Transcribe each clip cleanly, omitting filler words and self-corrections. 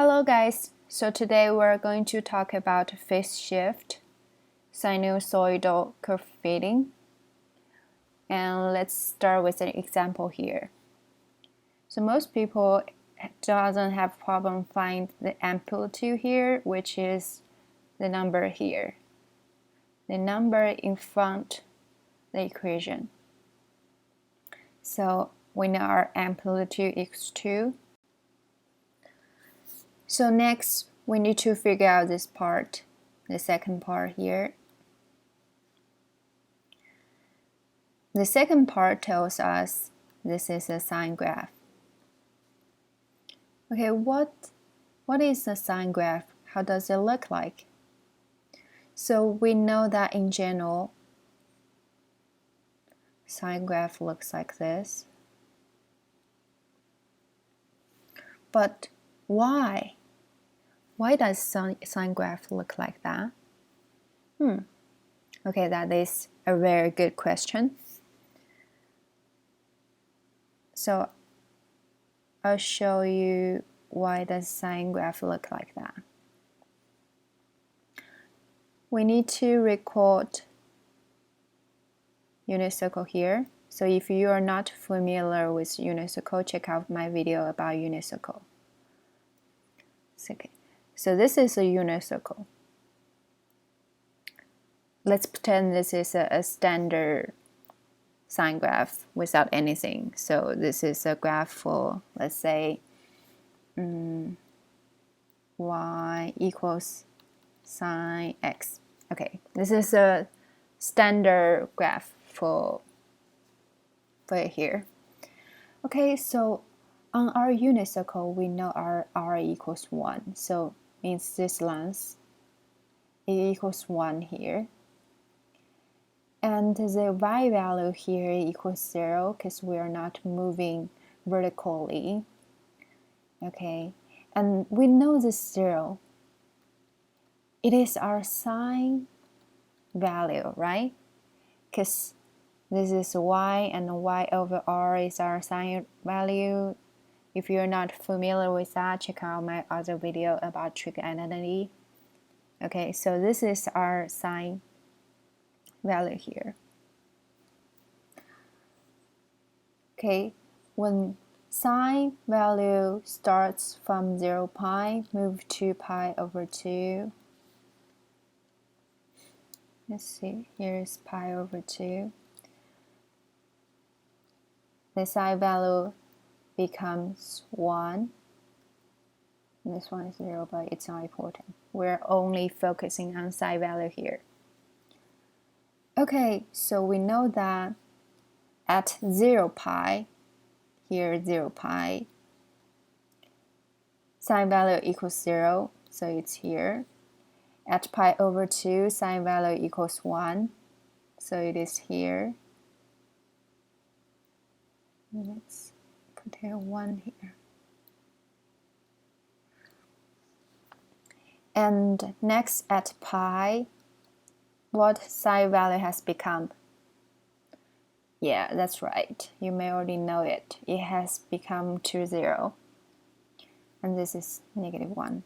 Hello guys, so today we're going to talk about phase shift, sinusoidal curve fitting, and let's start with an example here. So most people doesn't have problem find the amplitude here, which is the number here, the number in front the equation. So we know our amplitude is 2. So next, we need to figure out this part, the second part here. The second part tells us this is a sine graph. Okay, what is a sine graph? How does it look like? So we know that in general, sine graph looks like this. But why? Why does sine graph look like that? Okay, that is a very good question. So I'll show you why does sine graph look like that. We need to record unit circle here. So if you are not familiar with unit circle, check out my video about unit circle. Okay. So this is a unit circle. Let's pretend this is a standard sine graph without anything. So this is a graph for, let's say, y equals sine x. Okay, this is a standard graph for here. Okay, so on our unit circle, we know our r equals 1. So means this length equals 1 here. And the y value here equals 0 because we are not moving vertically. Okay, and we know this 0. It is our sine value, right? Because this is y and y over r is our sine value. If you're not familiar with that, check out my other video about trig identity. Okay, so this is our sine value here. Okay, when sine value starts from 0 pi, move to pi over 2. Let's see, here is pi over 2. The sine value becomes 1. This one is 0, but it's not important. We're only focusing on sine value here. Okay, so we know that at 0 pi, here 0 pi, sine value equals 0, so it's here. At pi over 2, sine value equals 1, so it is here. Let's put here 1 here. And next at pi, what sine value has become? Yeah, that's right. You may already know it. It has become 2, 0. And this is -1.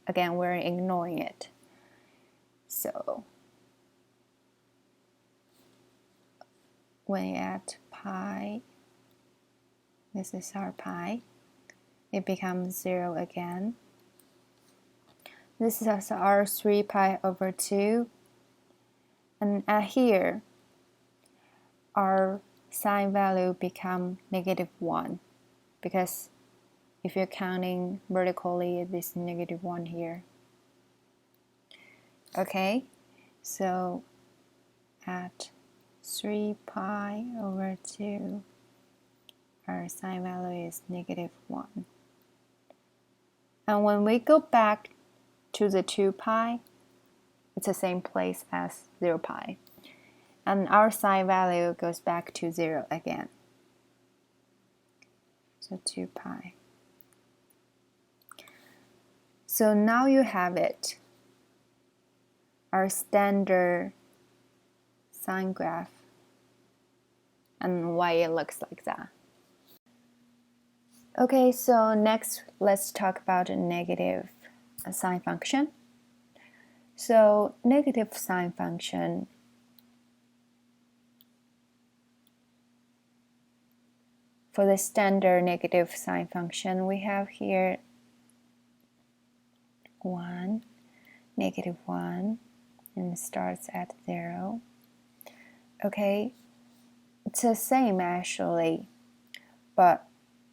Again, we're ignoring it. So when at pi, this is our pi, it becomes 0 again. This is our 3 pi over 2. And at here, our sine value become -1 because if you're counting vertically, it is -1 here. Okay, so at 3 pi over 2, our sine value is -1. And when we go back to the 2 pi, it's the same place as 0 pi. And our sine value goes back to 0 again. So 2 pi. So now you have it. Our standard sine graph and why it looks like that. Okay, so next let's talk about a negative sine function. So negative sine function, for the standard negative sine function, we have here 1, negative 1, and it starts at 0. Okay, it's the same actually, but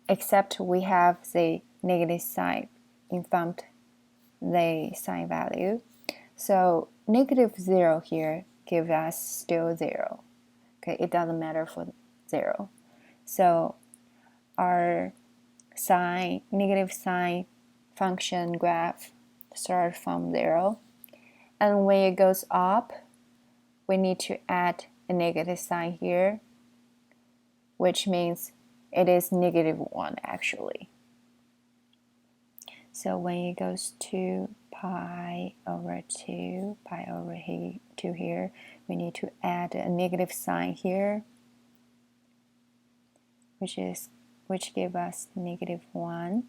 except we have the negative sign in front the sign value. So negative 0 here gives us still 0. Okay, it doesn't matter for 0. So our negative sign function graph starts from 0. And when it goes up, we need to add a negative sign here, which means it is negative 1 actually. So when it goes to pi over 2, pi over 2 here, we need to add a negative sign here, which gives us negative 1.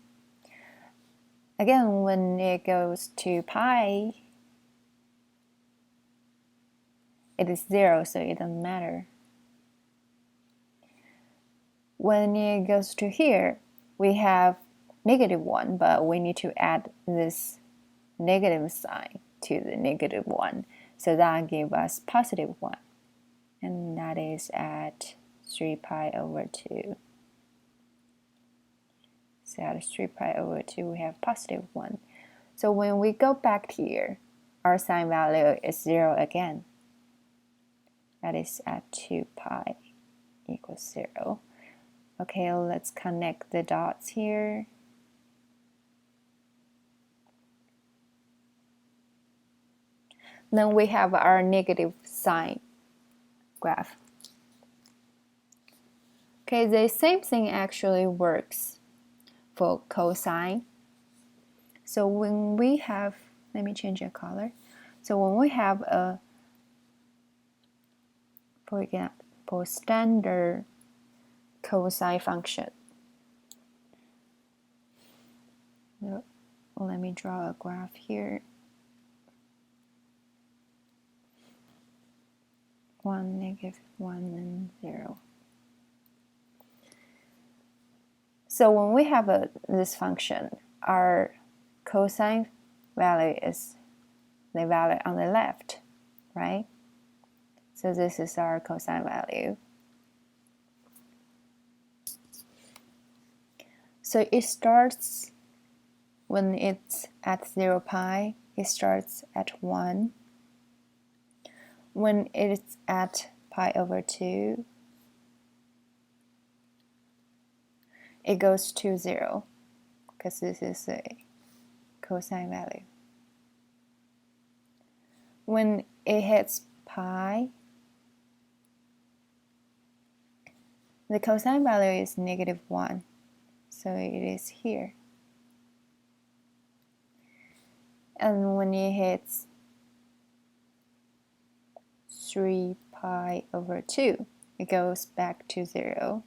Again, when it goes to pi, it is 0, so it doesn't matter. When it goes to here, we have negative 1, but we need to add this negative sign to the negative 1. So that gives us positive 1. And that is at 3 pi over 2. So at 3 pi over 2, we have positive 1. So when we go back here, our sign value is 0 again. That is at 2 pi equals 0. Okay, let's connect the dots here. Then we have our negative sign graph. Okay, the same thing actually works for cosine. So when we have, let me change the color. So when we have a, for example, standard cosine function. Let me draw a graph here. 1, negative 1, and 0. So when we have this function, our cosine value is the value on the left, right? So this is our cosine value. So it starts, when it's at 0 pi, it starts at 1. When it's at pi over 2, it goes to 0, because this is a cosine value. When it hits pi, the cosine value is negative 1, so it is here. And when it hits 3 pi over 2, it goes back to 0.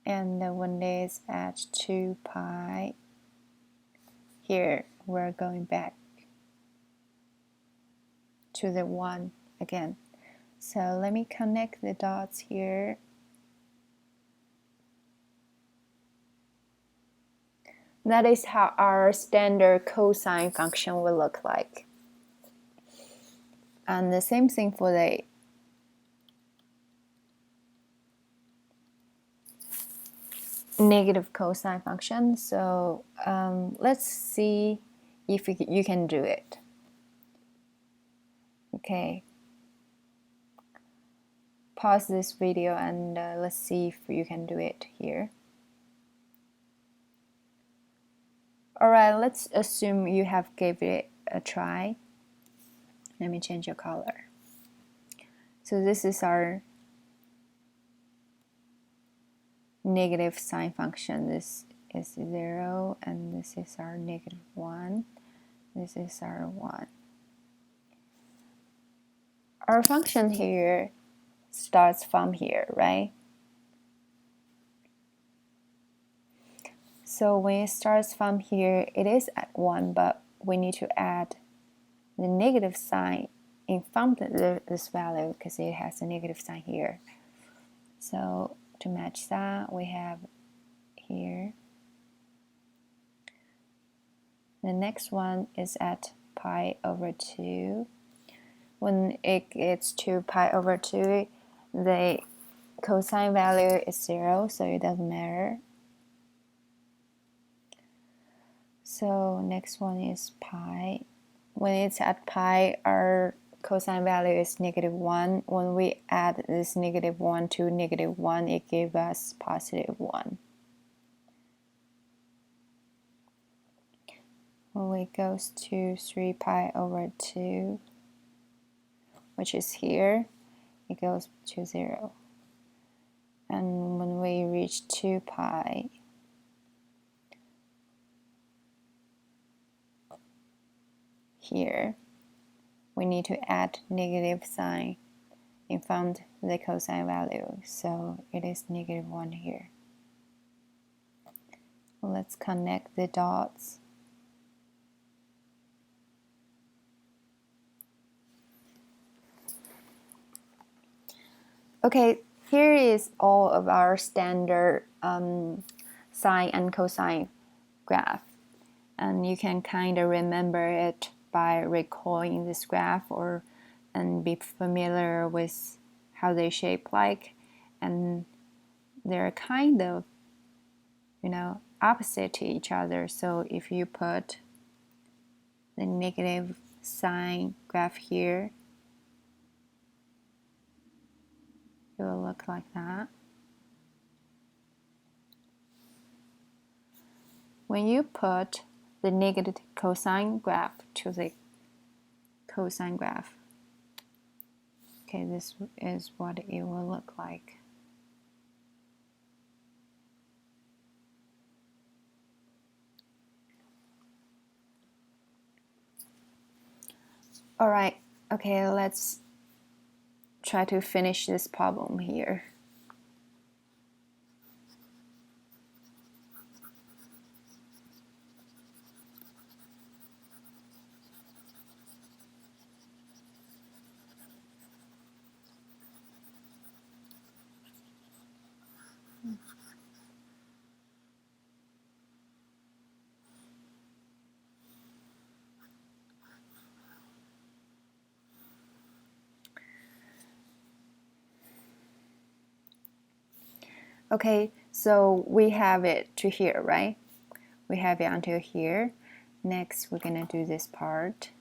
And when it's at 2 pi, here we're going back to the 1 again. So let me connect the dots here. That is how our standard cosine function will look like. And the same thing for the negative cosine function. So let's see if you can do it. Okay. Pause this video and let's see if you can do it here. Alright, let's assume you have gave it a try. Let me change your color. So this is our negative sine function. This is 0 and this is our negative 1. This is our 1. Our function here starts from here, right? So when it starts from here, it is at 1, but we need to add the negative sign in front of this value because it has a negative sign here. So to match that, we have here. The next one is at pi over 2. When it gets to pi over 2, the cosine value is 0, so it doesn't matter. So next one is pi. When it's at pi, our cosine value is -1. When we add this -1 to -1, it gives us +1. When it goes to 3 pi over 2, which is here, it goes to 0. And when we reach 2 pi, here, we need to add negative sign in front of the cosine value, so it is -1 here. Let's connect the dots. Okay, here is all of our standard sine and cosine graph, and you can kind of remember it by recalling this graph and be familiar with how they shape like, and they're kind of, opposite to each other. So if you put the negative sine graph here, it will look like that. When you put the negative cosine graph to the cosine graph, okay, this is what it will look like. All right, okay, let's try to finish this problem here. Okay, so we have it to here, right? We have it until here. Next, we're gonna do this part,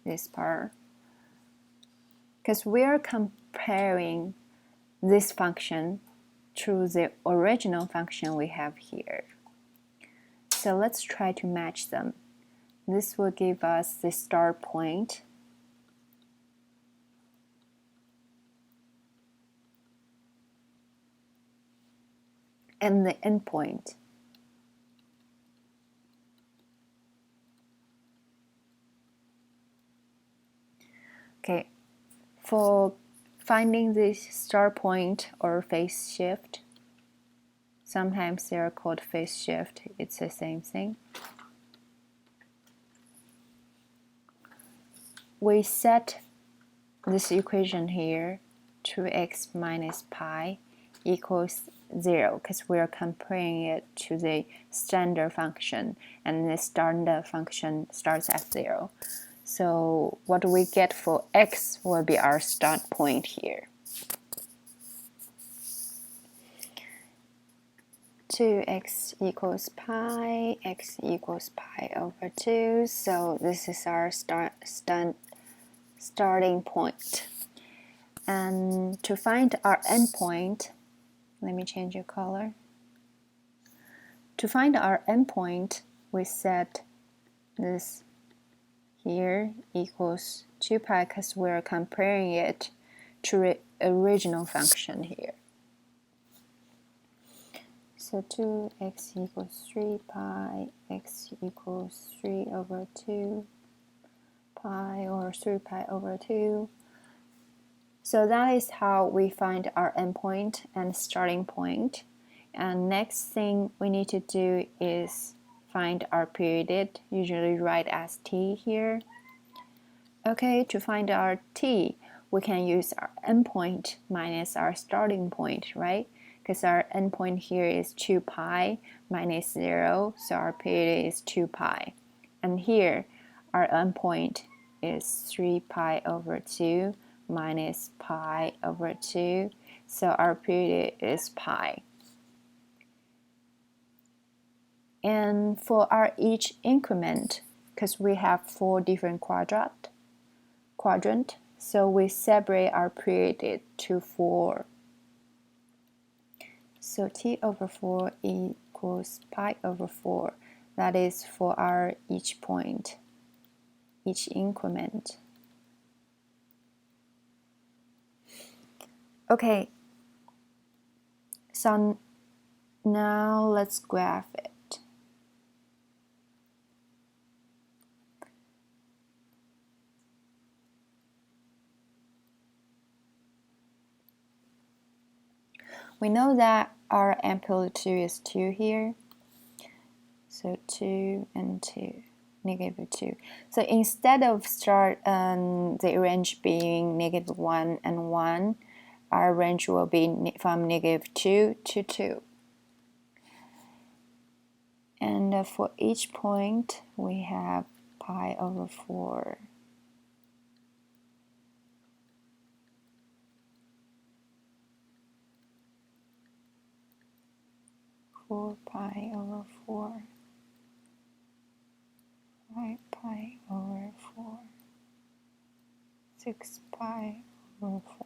because we are comparing this function to the original function we have here. So let's try to match them. This will give us the start point, and the end point. Okay, for finding the start point or phase shift, sometimes they are called phase shift, it's the same thing. We set this equation here, 2x minus pi equals 0, because we are comparing it to the standard function, and the standard function starts at 0. So what we get for x will be our start point here. 2x equals pi, x equals pi over 2, so this is our starting point. And to find our endpoint, let me change the color. To find our endpoint, we set this here equals 2 pi because we're comparing it to the original function here. So 2x equals 3 pi, x equals 3 over 2 pi, or 3 pi over 2. So that is how we find our endpoint and starting point. And next thing we need to do is find our period, usually write as t here. Okay, to find our t, we can use our endpoint minus our starting point, right? Because our endpoint here is 2 pi minus 0, so our period is 2 pi. And here, our endpoint is 3 pi over 2 minus pi over 2, so our period is pi. And for our each increment, because we have 4 different quadrant, so we separate our period to 4. So t over 4 equals pi over 4. That is for our each point, each increment. Okay, so now let's graph it. We know that our amplitude is 2 here. So 2 and 2, negative 2. So instead of the range being negative 1 and 1, our range will be from negative 2 to 2. And for each point, we have pi over 4. 4 pi over 4. 5 pi over 4. 6 pi over 4.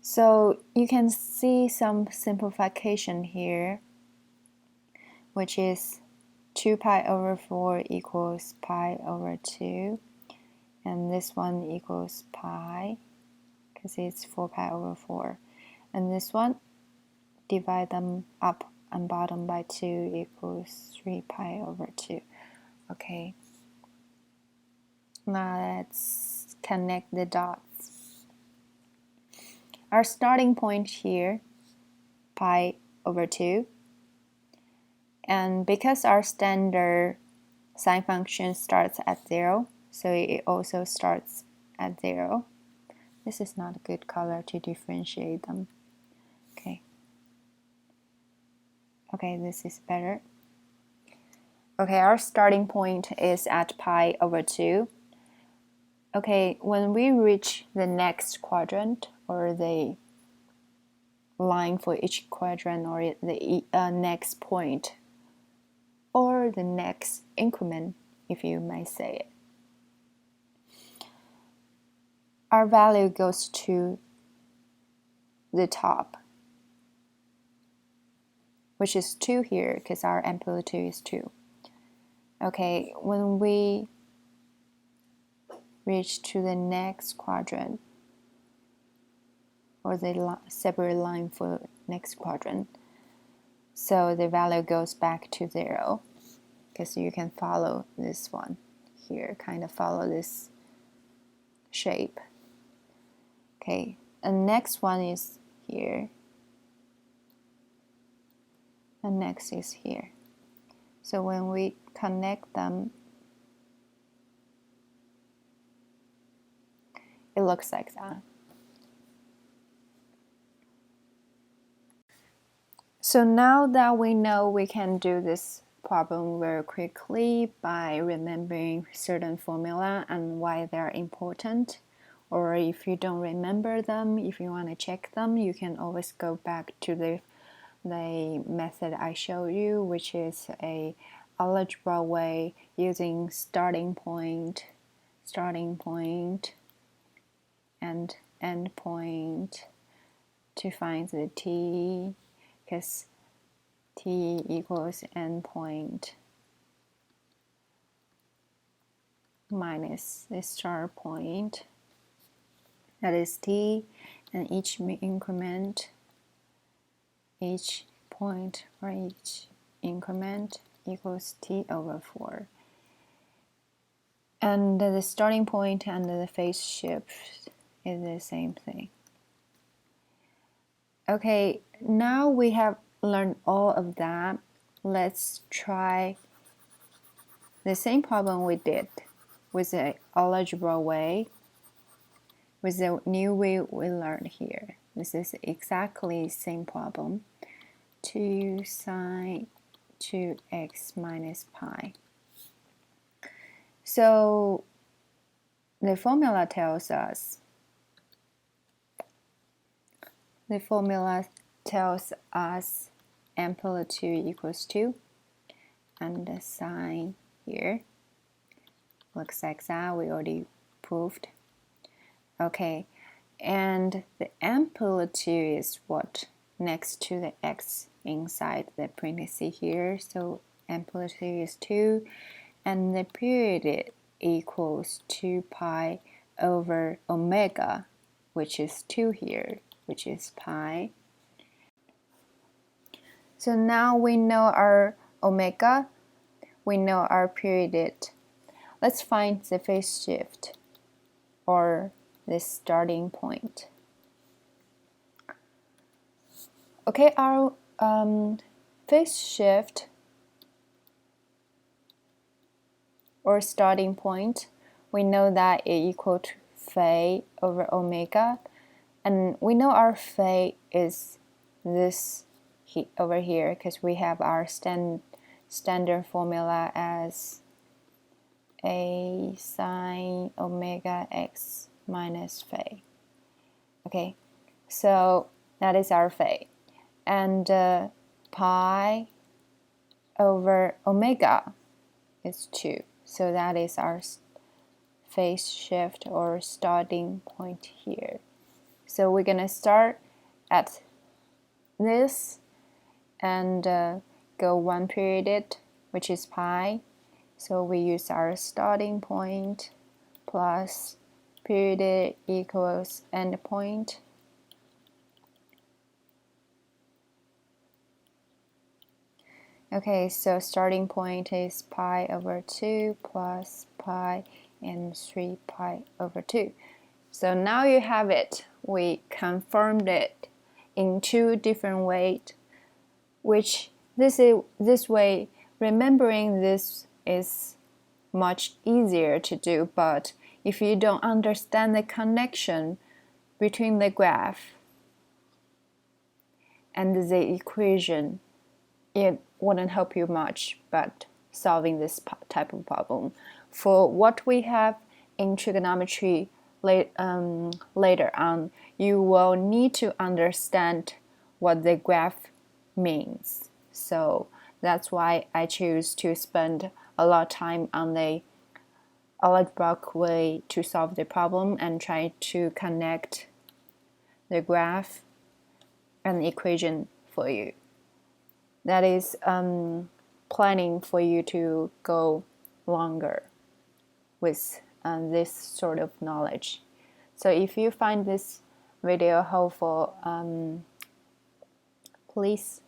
So you can see some simplification here, which is 2 pi over 4 equals pi over 2. And this one equals pi, because it's 4 pi over 4. And this one, divide them up and bottom by 2 equals 3 pi over 2. Okay. Now let's connect the dots. Our starting point here, pi over 2. And because our standard sine function starts at 0, so it also starts at 0. This is not a good color to differentiate them. Okay, this is better. Okay, our starting point is at pi over 2. Okay, when we reach the next quadrant, or the line for each quadrant, or the next point, or the next increment, if you may say it, our value goes to the top, which is 2 here, because our amplitude is 2. Okay, when we reach to the next quadrant, or the separate line for next quadrant, so the value goes back to 0, because you can follow this one here, kind of follow this shape. Okay, and next one is here, and next is here. So when we connect them, it looks like that. So now that we know, we can do this problem very quickly by remembering certain formula and why they're important. Or if you don't remember them, if you want to check them, you can always go back to the method I showed you, which is a algebra way using starting point, and end point to find the t, because t equals end point minus the start point, that is t, and each increment, each point or each increment equals t over 4. And the starting point and the phase shift is the same thing. Okay, now we have learned all of that, let's try the same problem we did with the algebra way, with the new way we learned here. This is exactly the same problem. 2 sine 2x minus pi. So the formula tells us amplitude equals 2, and the sine here looks like that. We already proved. Okay, and the amplitude is what? Next to the x inside the parenthesis here. So amplitude is 2, and the period equals 2 pi over omega, which is 2 here, which is pi. So now we know our omega, we know our period. Let's find the phase shift, or the starting point. Okay, our phase shift or starting point, we know that it equal to phi over omega, and we know our phi is this over here because we have our standard formula as a sine omega x minus phi. Okay, so that is our phi, and pi over omega is 2. So that is our phase shift or starting point here. So we're gonna start at this and go one period, which is pi. So we use our starting point plus period equals end point. Okay, so starting point is pi over 2 plus pi and 3 pi over 2. So now you have it. We confirmed it in 2 different ways, which this way, remembering this is much easier to do, but if you don't understand the connection between the graph and the equation, it wouldn't help you much but solving this type of problem. For what we have in trigonometry later on, you will need to understand what the graph means. So that's why I choose to spend a lot of time on the algebraic way to solve the problem and try to connect the graph and the equation for you. That is planning for you to go longer with this sort of knowledge. So if you find this video helpful, please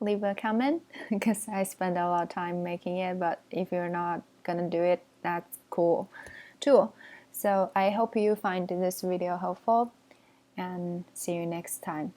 leave a comment because I spent a lot of time making it, but if you're not gonna do it, that's cool too. So I hope you find this video helpful, and see you next time.